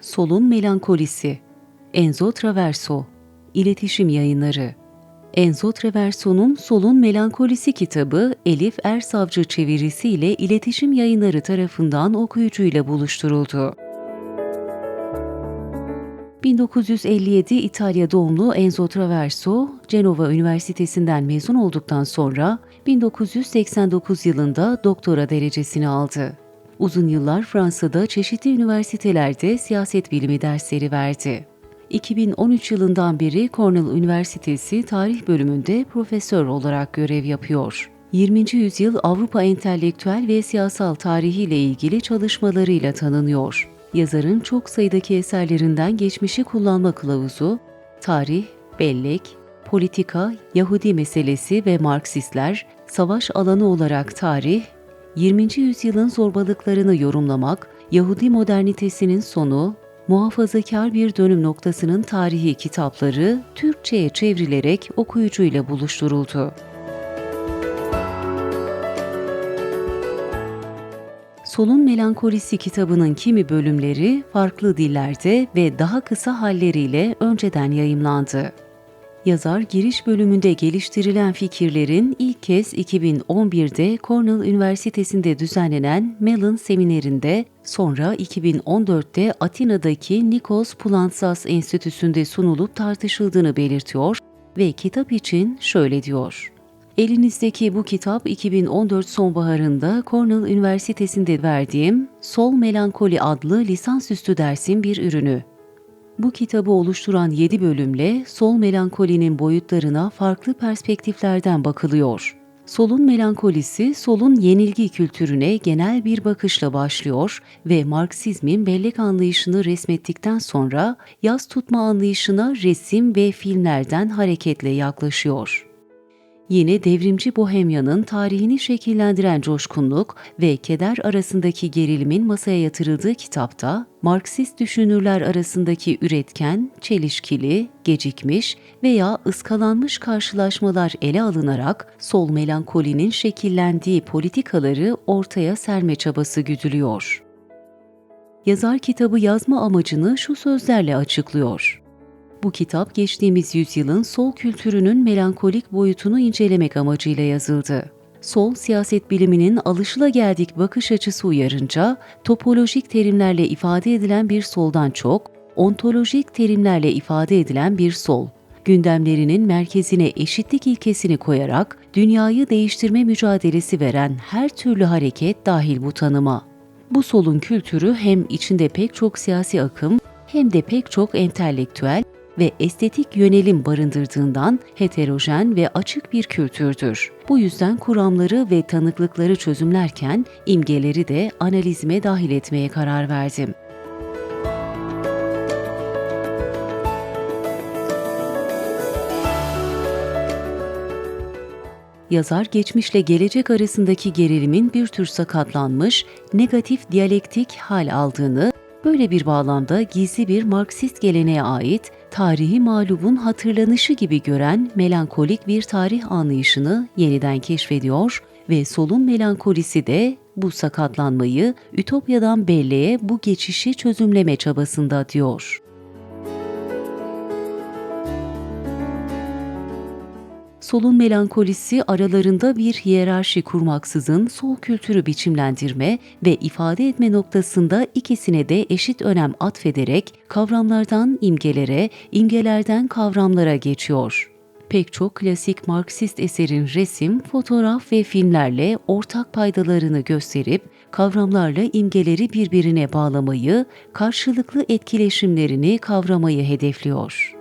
Solun Melankolisi, Enzo Traverso, İletişim Yayınları. Enzo Traverso'nun Solun Melankolisi kitabı, Elif Ersavcı çevirisiyle İletişim Yayınları tarafından okuyucuyla buluşturuldu. 1957 İtalya doğumlu Enzo Traverso, Cenova Üniversitesi'nden mezun olduktan sonra 1989 yılında doktora derecesini aldı. Uzun yıllar Fransa'da çeşitli üniversitelerde siyaset bilimi dersleri verdi. 2013 yılından beri Cornell Üniversitesi Tarih Bölümünde profesör olarak görev yapıyor. 20. yüzyıl Avrupa entelektüel ve siyasal tarihiyle ilgili çalışmalarıyla tanınıyor. Yazarın çok sayıdaki eserlerinden Geçmişi Kullanma Kılavuzu, Tarih, Bellek, Politika, Yahudi Meselesi ve Marksistler, Savaş Alanı olarak Tarih, 20. yüzyılın zorbalıklarını yorumlamak, Yahudi modernitesinin sonu, Muhafazakar bir dönüm noktasının tarihi kitapları Türkçe'ye çevrilerek okuyucuyla buluşturuldu. Solun Melankolisi kitabının kimi bölümleri farklı dillerde ve daha kısa halleriyle önceden yayımlandı. Yazar giriş bölümünde geliştirilen fikirlerin ilk kez 2011'de Cornell Üniversitesi'nde düzenlenen Mellon Seminerinde, sonra 2014'te Atina'daki Nikos Poulantzas Enstitüsü'nde sunulup tartışıldığını belirtiyor ve kitap için şöyle diyor: "Elinizdeki bu kitap 2014 sonbaharında Cornell Üniversitesi'nde verdiğim Sol Melankoli adlı lisansüstü dersin bir ürünü. Bu kitabı oluşturan 7 bölümle sol melankolinin boyutlarına farklı perspektiflerden bakılıyor. Solun melankolisi, solun yenilgi kültürüne genel bir bakışla başlıyor ve Marksizmin bellek anlayışını resmettikten sonra yas tutma anlayışına resim ve filmlerden hareketle yaklaşıyor. Yine devrimci Bohemya'nın tarihini şekillendiren coşkunluk ve keder arasındaki gerilimin masaya yatırıldığı kitapta, Marksist düşünürler arasındaki üretken, çelişkili, gecikmiş veya ıskalanmış karşılaşmalar ele alınarak sol melankolinin şekillendiği politikaları ortaya serme çabası güdülüyor." Yazar kitabı yazma amacını şu sözlerle açıklıyor: "Bu kitap geçtiğimiz yüzyılın sol kültürünün melankolik boyutunu incelemek amacıyla yazıldı. Sol siyaset biliminin alışılageldik bakış açısı uyarınca, topolojik terimlerle ifade edilen bir soldan çok, ontolojik terimlerle ifade edilen bir sol, gündemlerinin merkezine eşitlik ilkesini koyarak dünyayı değiştirme mücadelesi veren her türlü hareket dahil bu tanıma. Bu solun kültürü hem içinde pek çok siyasi akım hem de pek çok entelektüel ve estetik yönelim barındırdığından heterojen ve açık bir kültürdür. Bu yüzden kuramları ve tanıklıkları çözümlerken imgeleri de analizime dahil etmeye karar verdim." Yazar, geçmişle gelecek arasındaki gerilimin bir tür sakatlanmış, negatif diyalektik hal aldığını, böyle bir bağlamda gizli bir Marksist geleneğe ait, tarihi mağlubun hatırlanışı gibi gören melankolik bir tarih anlayışını yeniden keşfediyor ve solun melankolisi de bu sakatlanmayı ütopyadan belleğe, bu geçişi çözümleme çabasında diyor. Solun melankolisi, aralarında bir hiyerarşi kurmaksızın sol kültürü biçimlendirme ve ifade etme noktasında ikisine de eşit önem atfederek kavramlardan imgelere, imgelerden kavramlara geçiyor. Pek çok klasik Marksist eserin resim, fotoğraf ve filmlerle ortak paydalarını gösterip kavramlarla imgeleri birbirine bağlamayı, karşılıklı etkileşimlerini kavramayı hedefliyor.